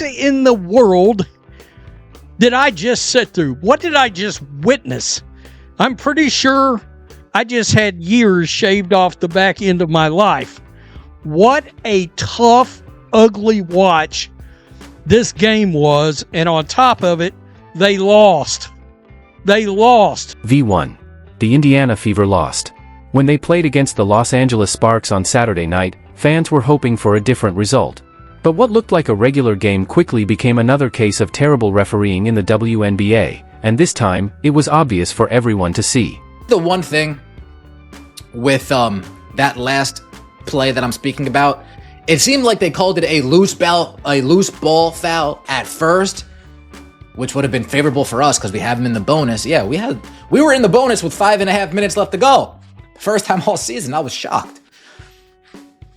in the world did I just sit through? What did I just witness? I'm pretty sure I just had years shaved off the back end of my life. What a tough, ugly watch this game was, and on top of it, they lost. They lost. V1. The Indiana Fever lost. When they played against the Los Angeles Sparks on Saturday night, fans were hoping for a different result. But what looked like a regular game quickly became another case of terrible refereeing in the WNBA, and this time, it was obvious for everyone to see. The one thing with that last play that I'm speaking about, it seemed like they called it a loose ball foul at first, which would have been favorable for us because we have them in the bonus. Yeah, we were in the bonus with 5.5 minutes left to go. First time all season, I was shocked.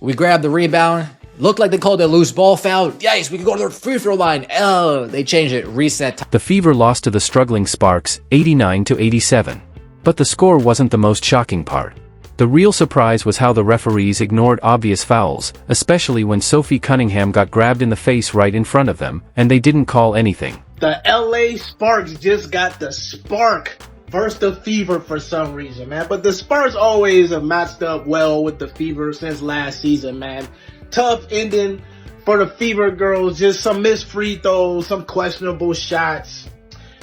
We grabbed the rebound. Looked like they called it a loose ball foul. Yes, we could go to the free throw line. Oh, they changed it. Reset. The Fever lost to the struggling Sparks, 89-87. But the score wasn't the most shocking part. The real surprise was how the referees ignored obvious fouls, especially when Sophie Cunningham got grabbed in the face right in front of them, and they didn't call anything. The LA Sparks just got the spark versus the Fever for some reason, man. But the Sparks always have matched up well with the Fever since last season, man. Tough ending for the Fever girls. Just some missed free throws, some questionable shots.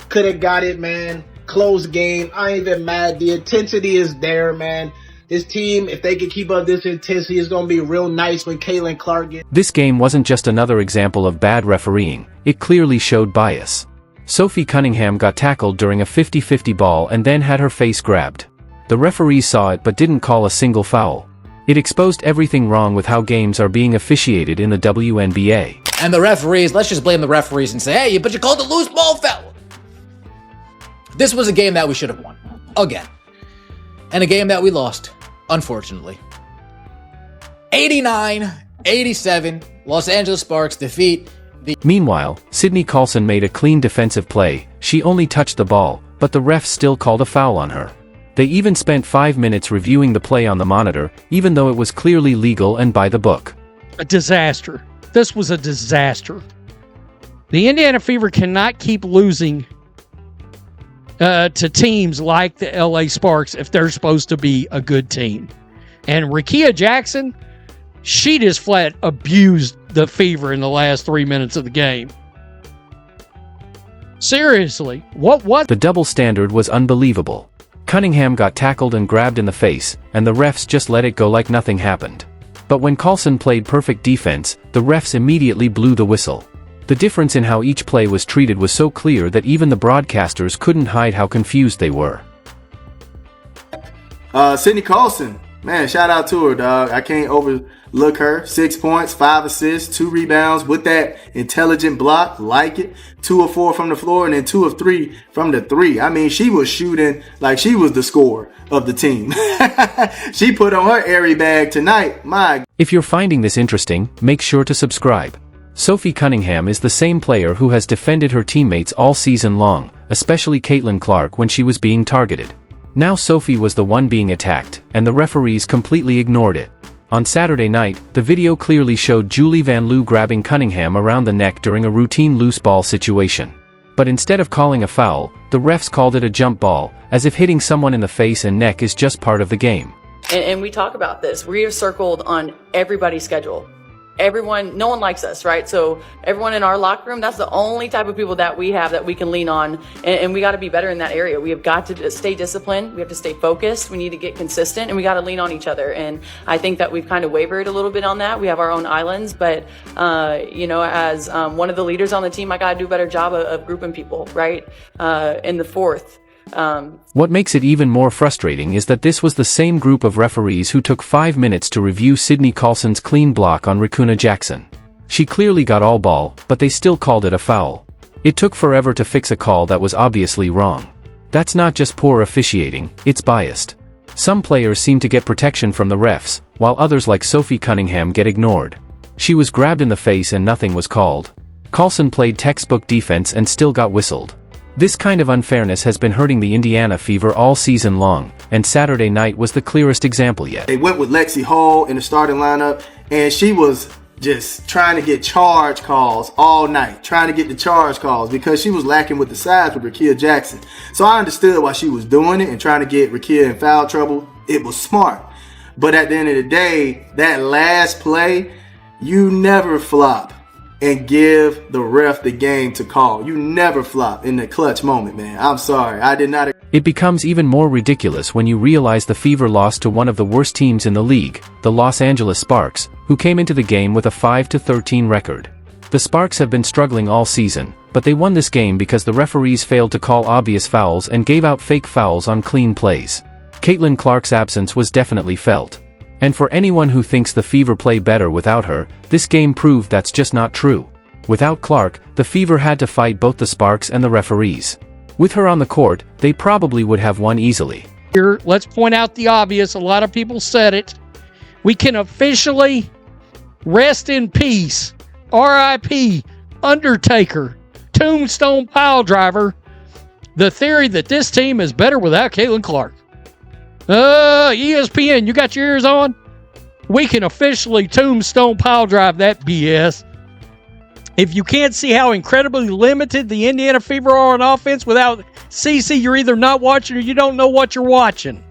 Could have got it, man. Close game. I ain't even mad. The intensity is there, man. This team, if they can keep up this intensity, is going to be real nice when Caitlin Clark gets. This game wasn't just another example of bad refereeing. It clearly showed bias. Sophie Cunningham got tackled during a 50-50 ball and then had her face grabbed. The referees saw it but didn't call a single foul. It exposed everything wrong with how games are being officiated in the WNBA. And the referees, let's just blame the referees and say, hey, but you called a loose ball foul. This was a game that we should have won. Again. And a game that we lost, unfortunately. 89-87, Los Angeles Sparks defeat the... Meanwhile, Sydney Colson made a clean defensive play. She only touched the ball, but the refs still called a foul on her. They even spent 5 minutes reviewing the play on the monitor, even though it was clearly legal and by the book. A disaster. This was a disaster. The Indiana Fever cannot keep losing to teams like the LA Sparks if they're supposed to be a good team. And Rickea Jackson, she just flat abused the Fever in the last 3 minutes of the game. Seriously, what? The double standard was unbelievable. Cunningham got tackled and grabbed in the face, and the refs just let it go like nothing happened. But when Colson played perfect defense, the refs immediately blew the whistle. The difference in how each play was treated was so clear that even the broadcasters couldn't hide how confused they were. Sydney Colson, man, shout out to her, dog. I can't overlook her. 6 points, 5 assists, 2 rebounds with that intelligent block. Like it. 2 of 4 from the floor and then 2 of 3 from the 3. I mean, she was shooting like she was the scorer of the team. She put on her airy bag tonight. If you're finding this interesting, make sure to subscribe. Sophie Cunningham is the same player who has defended her teammates all season long, especially Caitlin Clark when she was being targeted. Now Sophie was the one being attacked, and the referees completely ignored it. On Saturday night, the video clearly showed Julie Van Loo grabbing Cunningham around the neck during a routine loose ball situation. But instead of calling a foul, the refs called it a jump ball, as if hitting someone in the face and neck is just part of the game. And we talk about this. We have circled on everybody's schedule. Everyone, no one likes us, right? So everyone in our locker room, that's the only type of people that we have that we can lean on. And we got to be better in that area. We have got to stay disciplined. We have to stay focused. We need to get consistent, and we got to lean on each other. And I think that we've kind of wavered a little bit on that. We have our own islands, but, as one of the leaders on the team, I got to do a better job of grouping people, right? In the fourth. What makes it even more frustrating is that this was the same group of referees who took 5 minutes to review Sydney Colson's clean block on Rickea Jackson. She clearly got all ball, but they still called it a foul. It took forever to fix a call that was obviously wrong. That's not just poor officiating, it's biased. Some players seem to get protection from the refs, while others like Sophie Cunningham get ignored. She was grabbed in the face and nothing was called. Colson played textbook defense and still got whistled. This kind of unfairness has been hurting the Indiana Fever all season long, and Saturday night was the clearest example yet. They went with Lexi Hall in the starting lineup, and she was just trying to get charge calls all night, trying to get the charge calls because she was lacking with the size with Rickea Jackson. So I understood why she was doing it and trying to get Rickea in foul trouble. It was smart. But at the end of the day, that last play, you never flop and give the ref the game to call. You never flop in the clutch moment, man. I'm sorry. I did not. It becomes even more ridiculous when you realize the Fever lost to one of the worst teams in the league, the Los Angeles Sparks, who came into the game with a 5-13 record. The Sparks have been struggling all season, but they won this game because the referees failed to call obvious fouls and gave out fake fouls on clean plays. Caitlin Clark's absence was definitely felt. And for anyone who thinks the Fever play better without her, this game proved that's just not true. Without Clark, the Fever had to fight both the Sparks and the referees. With her on the court, they probably would have won easily. Here, let's point out the obvious. A lot of people said it. We can officially rest in peace. R.I.P. Undertaker, Tombstone Piledriver. The theory that this team is better without Caitlin Clark. ESPN, you got your ears on? We can officially Tombstone Piledrive that BS. If you can't see how incredibly limited the Indiana Fever are on offense without CC, you're either not watching or you don't know what you're watching.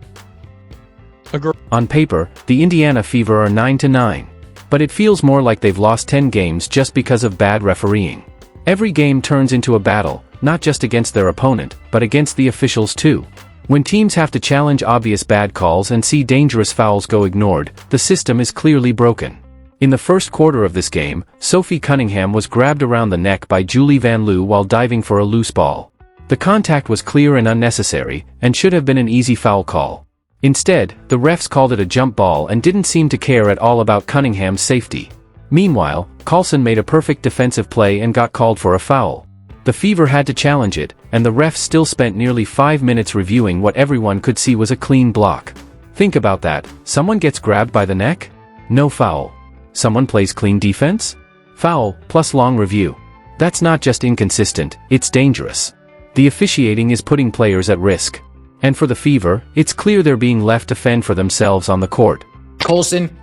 On paper, the Indiana Fever are 9-9. But it feels more like they've lost 10 games just because of bad refereeing. Every game turns into a battle, not just against their opponent, but against the officials too. When teams have to challenge obvious bad calls and see dangerous fouls go ignored, the system is clearly broken. In the first quarter of this game, Sophie Cunningham was grabbed around the neck by Julie Van Loo while diving for a loose ball. The contact was clear and unnecessary, and should have been an easy foul call. Instead, the refs called it a jump ball and didn't seem to care at all about Cunningham's safety. Meanwhile, Carlson made a perfect defensive play and got called for a foul. The Fever had to challenge it, and the refs still spent nearly 5 minutes reviewing what everyone could see was a clean block. Think about that. Someone gets grabbed by the neck? No foul. Someone plays clean defense? Foul, plus long review. That's not just inconsistent, it's dangerous. The officiating is putting players at risk. And for the Fever, it's clear they're being left to fend for themselves on the court. Colson,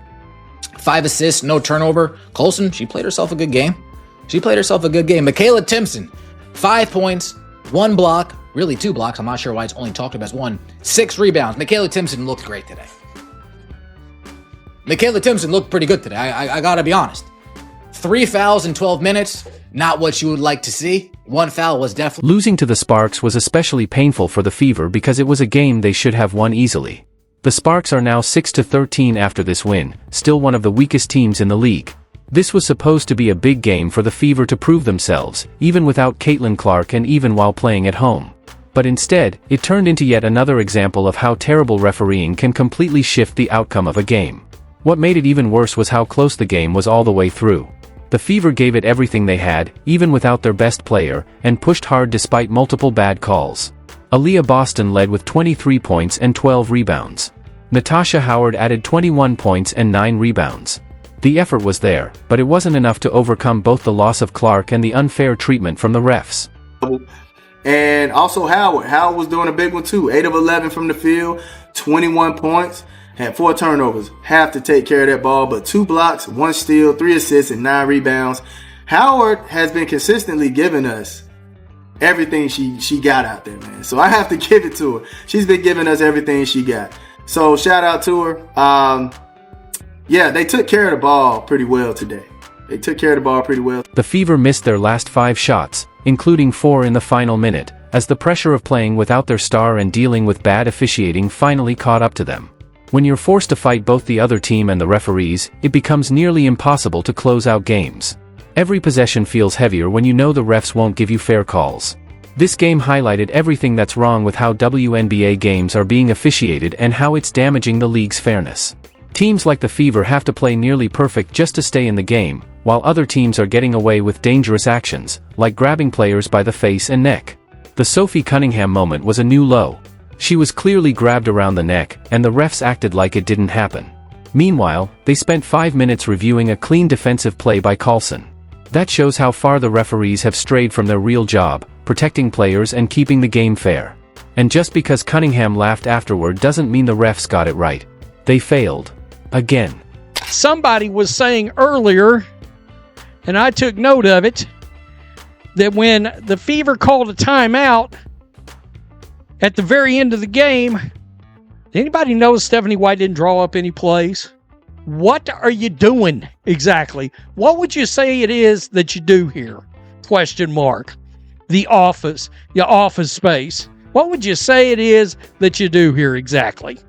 5 assists, no turnover. Colson, she played herself a good game. Michaela Timpson, 5 points, 1 block, really 2 blocks. I'm not sure why it's only talked about as 1. 6 rebounds. Michaela Timpson looked great today. Michaela Timpson looked pretty good today. I gotta be honest. 3 fouls in 12 minutes, not what you would like to see. 1 foul was definitely... Losing to the Sparks was especially painful for the Fever because it was a game they should have won easily. The Sparks are now 6-13 after this win, still one of the weakest teams in the league. This was supposed to be a big game for the Fever to prove themselves, even without Caitlin Clark and even while playing at home. But instead, it turned into yet another example of how terrible refereeing can completely shift the outcome of a game. What made it even worse was how close the game was all the way through. The Fever gave it everything they had, even without their best player, and pushed hard despite multiple bad calls. Aaliyah Boston led with 23 points and 12 rebounds. Natasha Howard added 21 points and 9 rebounds. The effort was there, but it wasn't enough to overcome both the loss of Clark and the unfair treatment from the refs. And also Howard. Howard was doing a big one too. 8 of 11 from the field, 21 points. Had 4 turnovers, have to take care of that ball, but 2 blocks, 1 steal, 3 assists, and 9 rebounds. Howard has been consistently giving us everything she got out there, man. So I have to give it to her. She's been giving us everything she got. So shout out to her. Yeah, they took care of the ball pretty well today. The Fever missed their last 5 shots, including 4 in the final minute, as the pressure of playing without their star and dealing with bad officiating finally caught up to them. When you're forced to fight both the other team and the referees, it becomes nearly impossible to close out games. Every possession feels heavier when you know the refs won't give you fair calls. This game highlighted everything that's wrong with how WNBA games are being officiated and how it's damaging the league's fairness. Teams like the Fever have to play nearly perfect just to stay in the game, while other teams are getting away with dangerous actions, like grabbing players by the face and neck. The Sophie Cunningham moment was a new low. She was clearly grabbed around the neck, and the refs acted like it didn't happen. Meanwhile, they spent 5 minutes reviewing a clean defensive play by Carlson. That shows how far the referees have strayed from their real job, protecting players and keeping the game fair. And just because Cunningham laughed afterward doesn't mean the refs got it right. They failed. Again. Somebody was saying earlier and I took note of it, that when the Fever called a timeout at the very end of the game, anybody know Stephanie White didn't draw up any plays? What are you doing exactly? What would you say it is that you do here? Question mark. The office, your office space. What would you say it is that you do here exactly?